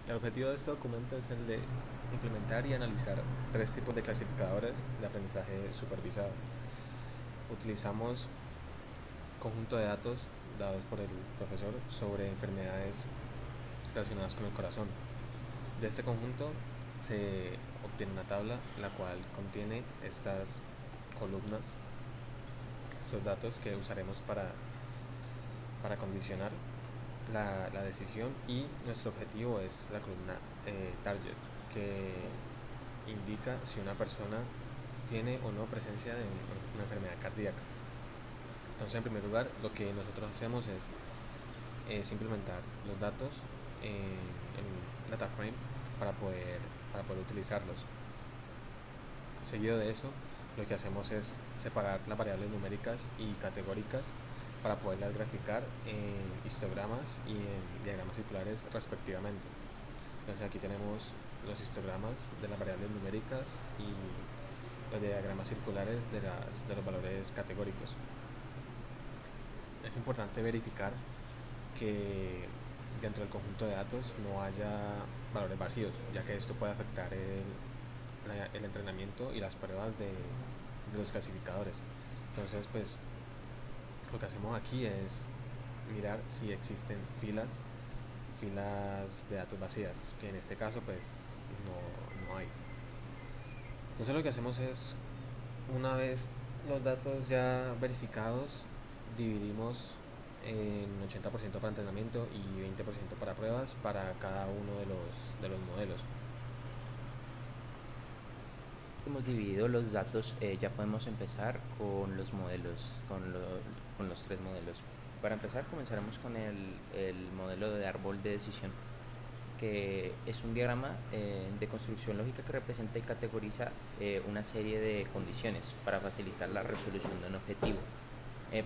El objetivo de este documento es el de implementar y analizar tres tipos de clasificadores de aprendizaje supervisado. Utilizamos conjunto de datos dados por el profesor sobre enfermedades relacionadas con el corazón. De este conjunto se obtiene una tabla la cual contiene estas columnas, estos datos que usaremos para condicionar la decisión, y nuestro objetivo es la columna target, que indica si una persona tiene o no presencia de una enfermedad cardíaca. Entonces, en primer lugar, lo que nosotros hacemos es implementar los datos en un data frame para poder utilizarlos. Seguido de eso, lo que hacemos es separar las variables numéricas y categóricas para poderlas graficar en histogramas y en diagramas circulares respectivamente. Entonces aquí tenemos los histogramas de las variables numéricas y los diagramas circulares de los valores categóricos. Es importante verificar que dentro del conjunto de datos no haya valores vacíos, ya que esto puede afectar el entrenamiento y las pruebas de los clasificadores. Entonces, pues lo que hacemos aquí es mirar si existen filas de datos vacías, que en este caso pues no hay. Entonces lo que hacemos es, una vez los datos ya verificados, dividimos en 80% para entrenamiento y 20% para pruebas para cada uno de los modelos. Hemos dividido los datos, ya podemos empezar con los modelos, con los tres modelos. Para empezar, comenzaremos con el modelo de árbol de decisión, que es un diagrama de construcción lógica que representa y categoriza una serie de condiciones para facilitar la resolución de un objetivo.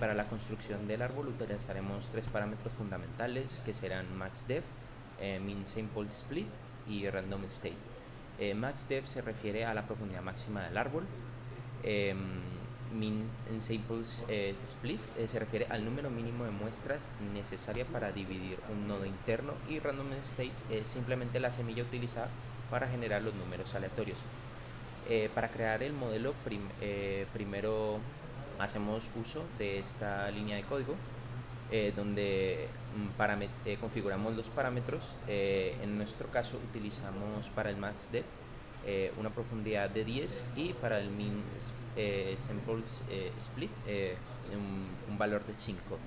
Para la construcción del árbol utilizaremos tres parámetros fundamentales que serán maxDef, mean sample split y random state. MaxDef se refiere a la profundidad máxima del árbol. Mean sample split se refiere al número mínimo de muestras necesaria para dividir un nodo interno, y random state es simplemente la semilla utilizada para generar los números aleatorios. Para crear el modelo primero hacemos uso de esta línea de código, donde configuramos los parámetros. En nuestro caso utilizamos para el maxDef una profundidad de 10, y para el min sample split un valor de 5.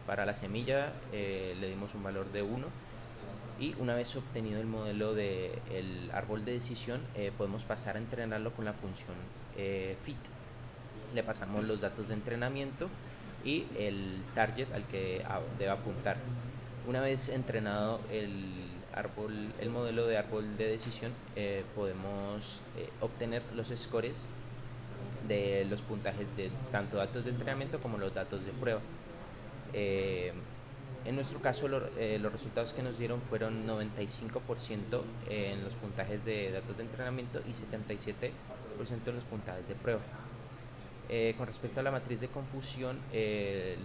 Para la semilla le dimos un valor de 1. Y una vez obtenido el modelo del árbol de decisión, podemos pasar a entrenarlo con la función fit. Le pasamos los datos de entrenamiento y el target al que debe apuntar. Una vez entrenado el modelo de árbol de decisión, podemos obtener los scores de los puntajes de tanto datos de entrenamiento como los datos de prueba. Eh, en nuestro caso, los resultados que nos dieron fueron 95% en los puntajes de datos de entrenamiento y 77% en los puntajes de prueba. Con respecto a la matriz de confusión,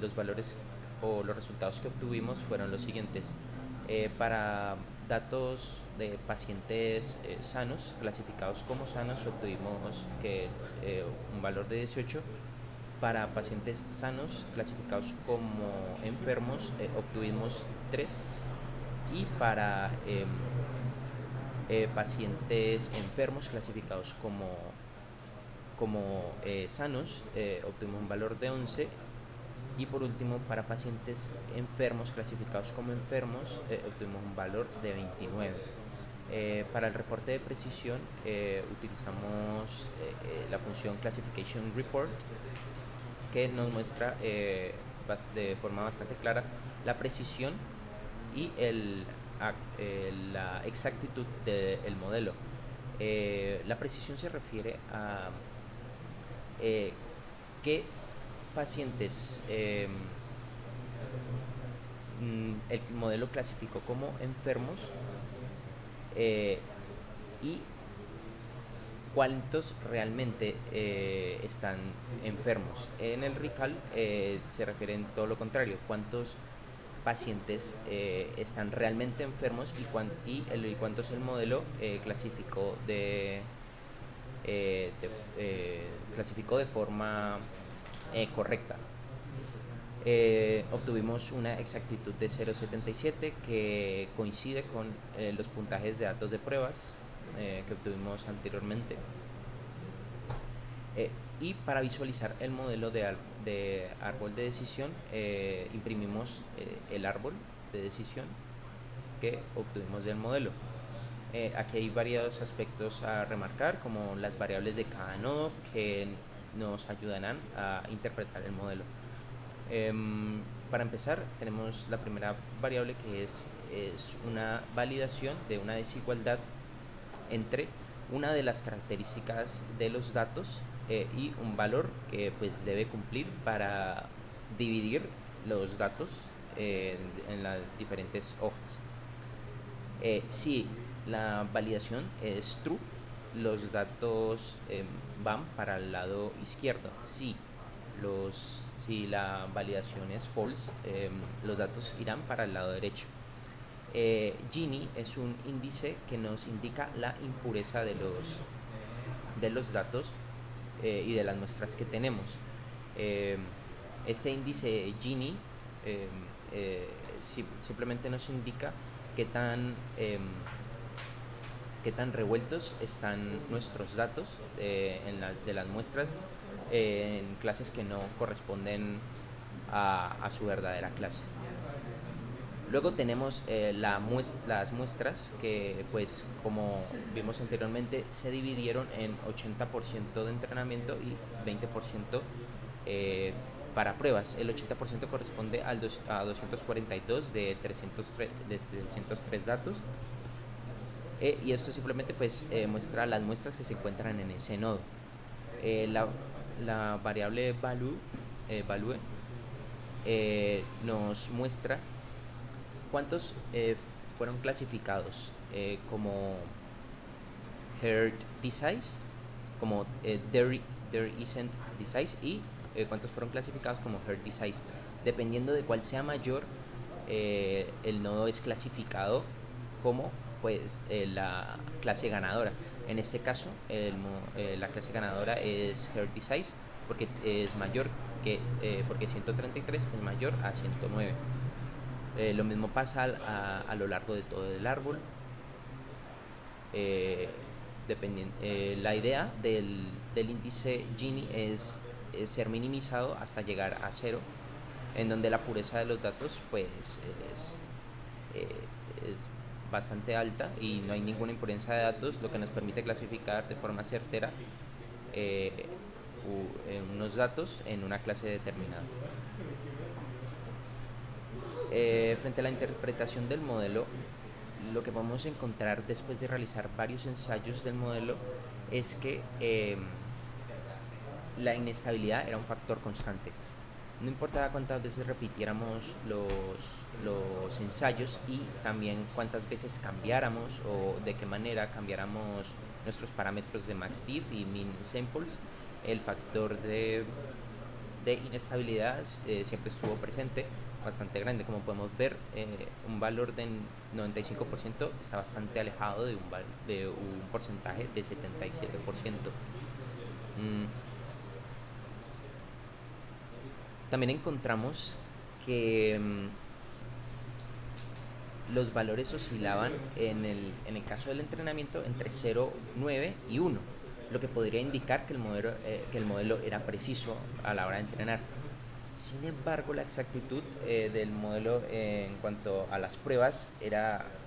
los valores o los resultados que obtuvimos fueron los siguientes. Para datos de pacientes sanos, clasificados como sanos, obtuvimos un valor de 18. Para pacientes sanos, clasificados como enfermos, obtuvimos 3. Y para pacientes enfermos, clasificados como sanos, obtuvimos un valor de 11. Y por último, para pacientes enfermos, clasificados como enfermos, obtuvimos un valor de 29. Para el reporte de precisión utilizamos la función classification report, que nos muestra de forma bastante clara la precisión y la exactitud del modelo. La precisión se refiere a qué pacientes el modelo clasificó como enfermos, y cuántos realmente están enfermos. En el RICAL se refiere en todo lo contrario, cuántos pacientes están realmente enfermos y cuántos el modelo clasificó de forma correcta. Obtuvimos una exactitud de 0,77 que coincide con los puntajes de datos de pruebas que obtuvimos anteriormente. Y para visualizar el modelo de árbol de decisión, imprimimos el árbol de decisión que obtuvimos del modelo. Aquí hay varios aspectos a remarcar, como las variables de cada nodo que nos ayudarán a interpretar el modelo. Para empezar, tenemos la primera variable, que es una validación de una desigualdad entre una de las características de los datos y un valor que pues debe cumplir para dividir los datos en las diferentes hojas. Si la validación es true, los datos van para el lado izquierdo. Si la validación es false, los datos irán para el lado derecho. Gini es un índice que nos indica la impureza de los datos y de las muestras que tenemos. Este índice Gini simplemente nos indica qué tan revueltos están nuestros datos de las muestras en clases que no corresponden a su verdadera clase. Luego tenemos las muestras que, pues, como vimos anteriormente, se dividieron en 80% de entrenamiento y 20% para pruebas. El 80% corresponde a 242 de 303 datos. Y esto simplemente pues muestra las muestras que se encuentran en ese nodo. La variable value nos muestra cuántos fueron clasificados como herd disease, como there isn't disease, y cuántos fueron clasificados como herd disease. Dependiendo de cuál sea mayor, el nodo es clasificado como pues la clase ganadora. En este caso la clase ganadora es herd disease porque es mayor porque 133 es mayor a 109. Lo mismo pasa a lo largo de todo el árbol. La idea del índice Gini es ser minimizado hasta llegar a cero, en donde la pureza de los datos pues es bastante alta y no hay ninguna impureza de datos, lo que nos permite clasificar de forma certera unos datos en una clase determinada. Frente a la interpretación del modelo, lo que podemos encontrar después de realizar varios ensayos del modelo es que la inestabilidad era un factor constante. No importaba cuántas veces repitiéramos los ensayos y también cuántas veces cambiáramos o de qué manera cambiáramos nuestros parámetros de max_diff y min samples, el factor de inestabilidad siempre estuvo presente, bastante grande. Como podemos ver, un valor de 95% está bastante alejado de un porcentaje de 77%. También encontramos que los valores oscilaban en el caso del entrenamiento entre 0, 9 y 1, lo que podría indicar que el modelo era preciso a la hora de entrenar. Sin embargo, la exactitud del modelo en cuanto a las pruebas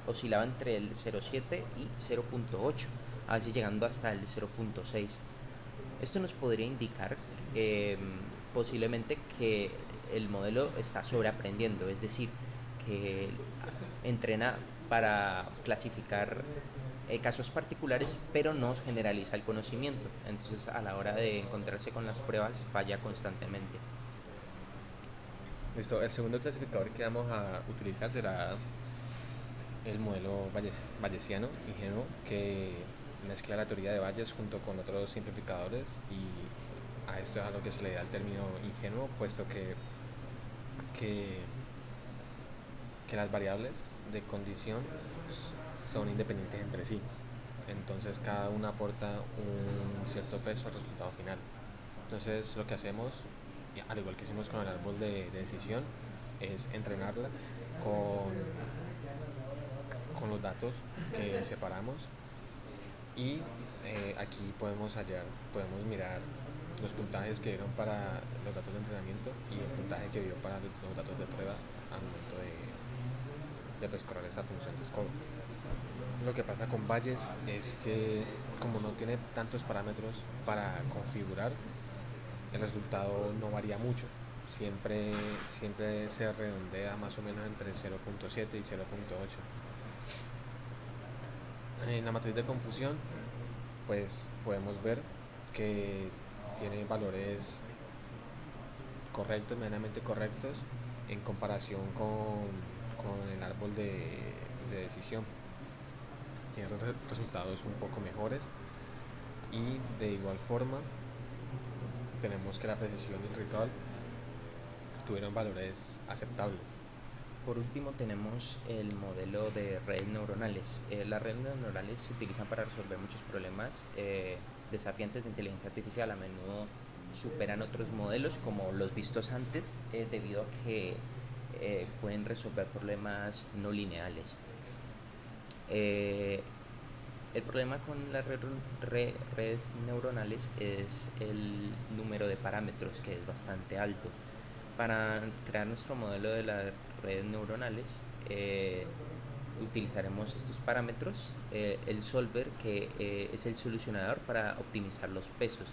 oscilaba entre el 0,7 y 0,8, a veces llegando hasta el 0,6. Esto nos podría indicar posiblemente que el modelo está sobreaprendiendo, es decir, que entrena para clasificar casos particulares, pero no generaliza el conocimiento. Entonces, a la hora de encontrarse con las pruebas, falla constantemente. Listo, el segundo clasificador que vamos a utilizar será el modelo bayesiano ingenuo, que mezcla la teoría de Bayes junto con otros simplificadores, y a esto es a lo que se le da el término ingenuo, puesto que que las variables de condición son independientes entre sí. Entonces cada una aporta un cierto peso al resultado final. Entonces lo que hacemos, al igual que hicimos con el árbol de decisión, es entrenarla con, con los datos que separamos y aquí podemos mirar los puntajes que dieron para los datos de entrenamiento y el puntaje que dio para los datos de prueba al momento de pues, correr esta función de score. Lo que pasa con Bayes es que como no tiene tantos parámetros para configurar, el resultado no varía mucho. Siempre se redondea más o menos entre 0.7 y 0.8. En la matriz de confusión, pues podemos ver que tiene valores correctos, medianamente correctos, en comparación con el árbol de decisión. Tiene resultados un poco mejores y de igual forma tenemos que la precisión y el recall tuvieron valores aceptables. Por último tenemos el modelo de redes neuronales. Las redes neuronales se utilizan para resolver muchos problemas desafiantes de inteligencia artificial. A menudo superan otros modelos como los vistos antes debido a que pueden resolver problemas no lineales. El problema con las redes neuronales es el número de parámetros, que es bastante alto. Para crear nuestro modelo de las redes neuronales utilizaremos estos parámetros, el solver, que es el solucionador para optimizar los pesos,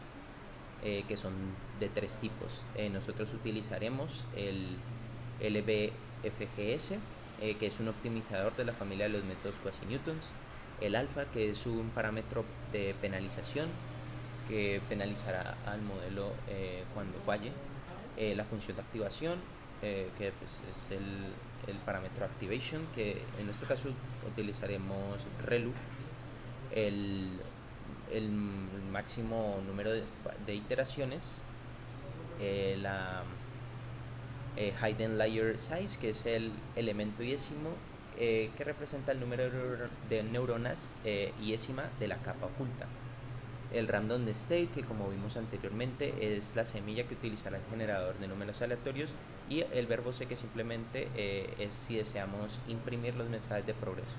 que son de tres tipos. Nosotros utilizaremos el LBFGS, que es un optimizador de la familia de los métodos quasi-newtons, el alfa, que es un parámetro de penalización que penalizará al modelo cuando falle, la función de activación, que pues, es el parámetro activation, que en nuestro caso utilizaremos ReLU, el, el máximo número de iteraciones, la hidden layer size, que es el elemento iésimo que representa el número de neuronas iésima de la capa oculta. El random state, que como vimos anteriormente es la semilla que utilizará el generador de números aleatorios, y el verbo C, que simplemente es si deseamos imprimir los mensajes de progreso.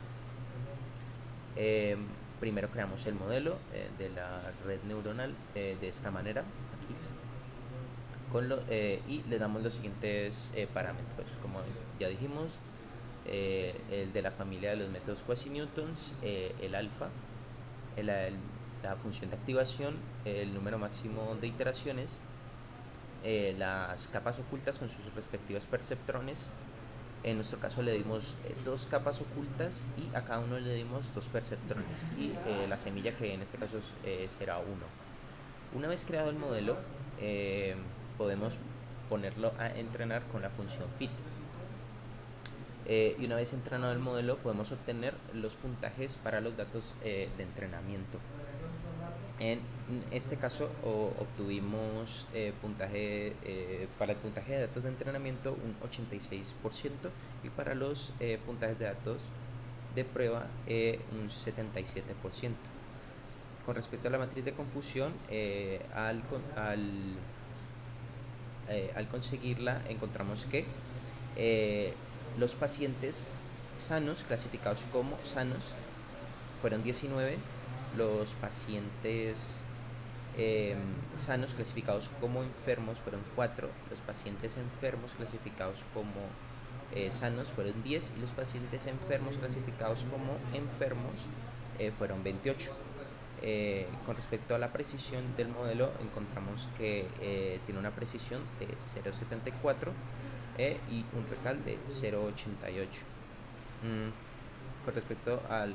Primero creamos el modelo de la red neuronal de esta manera aquí, y le damos los siguientes parámetros, como ya dijimos, el de la familia de los métodos quasi-newtons, el alfa, la función de activación, el número máximo de iteraciones, las capas ocultas con sus respectivos perceptrones. En nuestro caso le dimos dos capas ocultas y a cada uno le dimos dos perceptrones, y la semilla, que en este caso será 1. Una vez creado el modelo, podemos ponerlo a entrenar con la función fit. Y una vez entrenado el modelo, podemos obtener los puntajes para los datos de entrenamiento. En este caso obtuvimos para el puntaje de datos de entrenamiento un 86%, y para los puntajes de datos de prueba un 77%. Con respecto a la matriz de confusión, al conseguirla encontramos que los pacientes sanos, clasificados como sanos, fueron 19, los pacientes sanos clasificados como enfermos fueron 4, los pacientes enfermos clasificados como sanos fueron 10, y los pacientes enfermos clasificados como enfermos fueron 28. Con respecto a la precisión del modelo, encontramos que tiene una precisión de 0.74 y un recal de 0.88. Con respecto a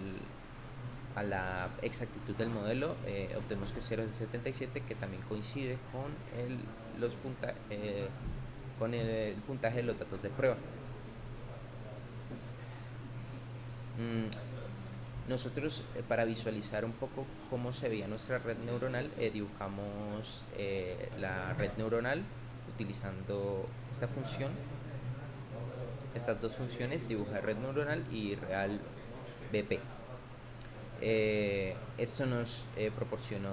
la exactitud del modelo, obtenemos que 0.77, que también coincide con con el puntaje de los datos de prueba. Nosotros, para visualizar un poco cómo se veía nuestra red neuronal, dibujamos la red neuronal utilizando esta función, estas dos funciones, dibuja red neuronal y real BP. Esto nos proporcionó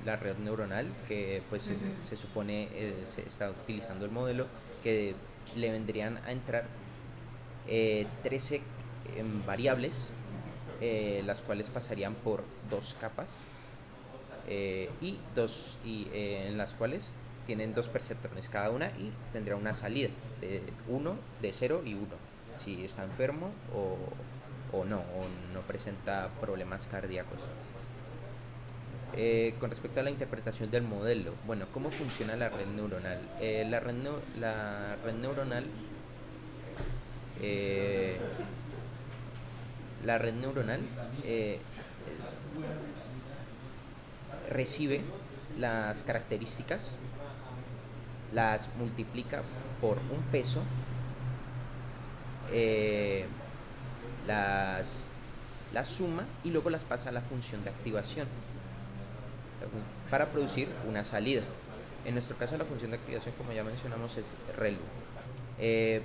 la red neuronal que pues se supone se está utilizando el modelo, que le vendrían a entrar 13 variables, las cuales pasarían por dos capas en las cuales tienen dos perceptrones cada una y tendrá una salida de 1, de 0 y 1, si está enfermo o no presenta problemas cardíacos. Con respecto a la interpretación del modelo, bueno, ¿cómo funciona la red neuronal? La red neuronal eh, la red neuronal eh, recibe las características, las multiplica por un peso, eh, las, las suma y luego las pasa a la función de activación para producir una salida. En nuestro caso la función de activación, como ya mencionamos, es relu. Eh,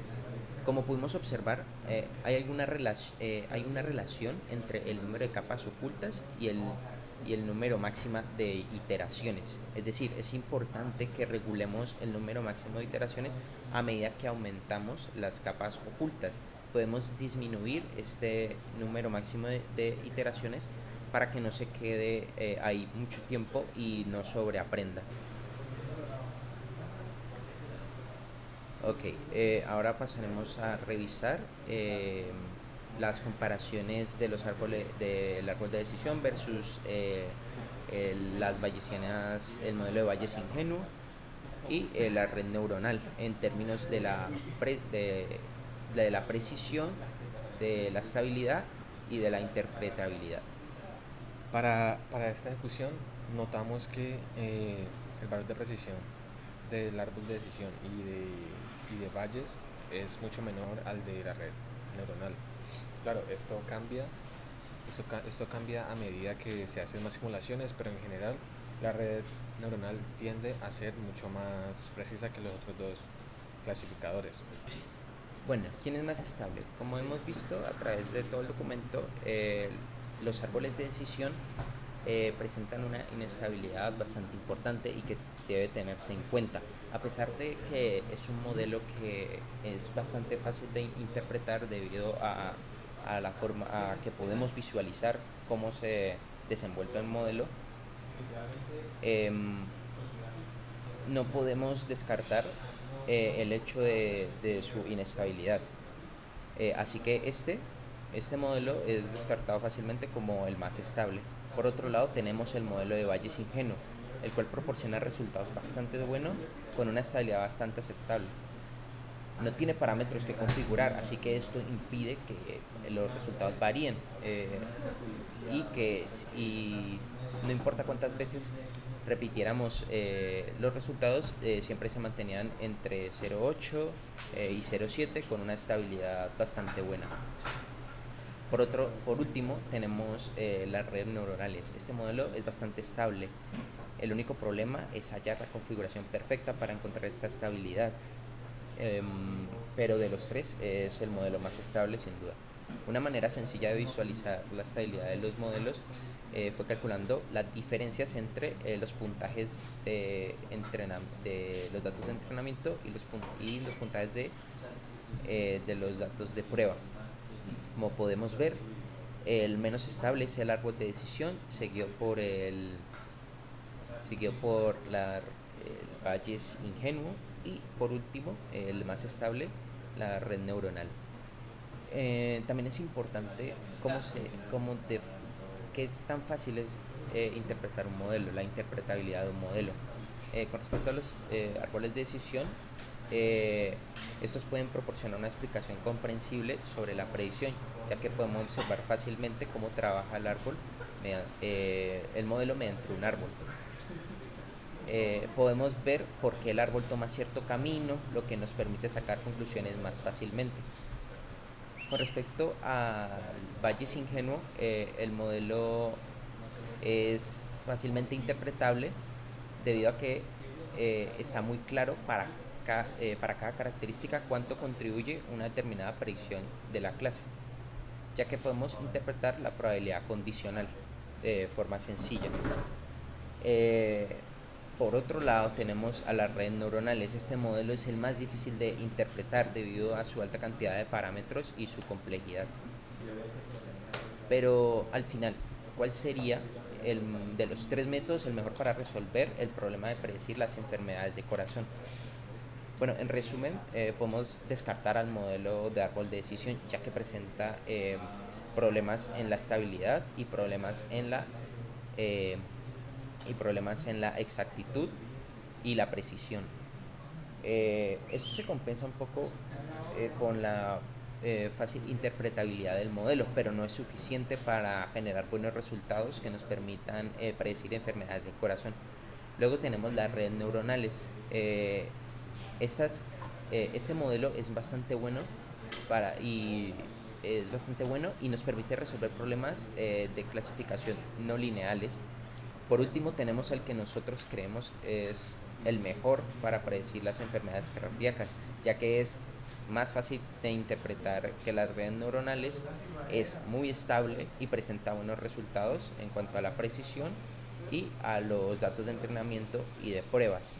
como pudimos observar, hay una relación entre el número de capas ocultas y el número máximo de iteraciones. Es decir, es importante que regulemos el número máximo de iteraciones a medida que aumentamos las capas ocultas. Podemos disminuir este número máximo de iteraciones para que no se quede ahí mucho tiempo y no sobreaprenda. Ok, ahora pasaremos a revisar las comparaciones de los árboles del árbol de decisión versus las bayesianas, el modelo de Bayes ingenuo y la red neuronal en términos de la precisión, de la estabilidad y de la interpretabilidad. Para esta ejecución notamos que el valor de precisión del árbol de decisión y de Bayes es mucho menor al de la red neuronal. Claro, esto cambia a medida que se hacen más simulaciones, pero en general la red neuronal tiende a ser mucho más precisa que los otros dos clasificadores. Bueno, ¿quién es más estable? Como hemos visto a través de todo el documento, los árboles de decisión presentan una inestabilidad bastante importante y que debe tenerse en cuenta. A pesar de que es un modelo que es bastante fácil de interpretar debido a la forma a que podemos visualizar cómo se desenvuelve el modelo, em, no podemos descartar el hecho de su inestabilidad. Así que este modelo es descartado fácilmente como el más estable. Por otro lado, tenemos el modelo de Bayes ingenuo, el cual proporciona resultados bastante buenos con una estabilidad bastante aceptable. No tiene parámetros que configurar, así que esto impide que los resultados varíen y no importa cuántas veces repitiéramos los resultados, siempre se mantenían entre 0,8 y 0,7 con una estabilidad bastante buena. Por último, tenemos las redes neuronales. Este modelo es bastante estable. El único problema es hallar la configuración perfecta para encontrar esta estabilidad. Pero de los tres es el modelo más estable sin duda. Una manera sencilla de visualizar la estabilidad de los modelos fue calculando las diferencias entre los puntajes de los datos de entrenamiento y los puntajes de los datos de prueba. Como podemos ver, el menos estable es el árbol de decisión, seguido por el Bayes ingenuo y por último, el más estable, la red neuronal. También es importante qué tan fácil es interpretar un modelo, la interpretabilidad de un modelo. Con respecto a los árboles de decisión, estos pueden proporcionar una explicación comprensible sobre la predicción, ya que podemos observar fácilmente cómo trabaja el modelo mediante un árbol. Podemos ver por qué el árbol toma cierto camino, lo que nos permite sacar conclusiones más fácilmente. Con respecto al Bayes ingenuo, el modelo es fácilmente interpretable debido a que está muy claro para para cada característica cuánto contribuye una determinada predicción de la clase, ya que podemos interpretar la probabilidad condicional de forma sencilla. Por otro lado, tenemos a las redes neuronales. Este modelo es el más difícil de interpretar debido a su alta cantidad de parámetros y su complejidad. Pero al final, ¿cuál sería de los tres métodos el mejor para resolver el problema de predecir las enfermedades de corazón? Bueno, en resumen, podemos descartar al modelo de árbol de decisión, ya que presenta problemas en la estabilidad y eh, problemas en la exactitud y la precisión. Esto se compensa un poco con la fácil interpretabilidad del modelo, pero no es suficiente para generar buenos resultados que nos permitan predecir enfermedades del corazón. Luego tenemos las redes neuronales. Este modelo es bastante bueno y nos permite resolver problemas de clasificación no lineales. Por último, tenemos el que nosotros creemos es el mejor para predecir las enfermedades cardíacas, ya que es más fácil de interpretar que las redes neuronales, es muy estable y presenta buenos resultados en cuanto a la precisión y a los datos de entrenamiento y de pruebas.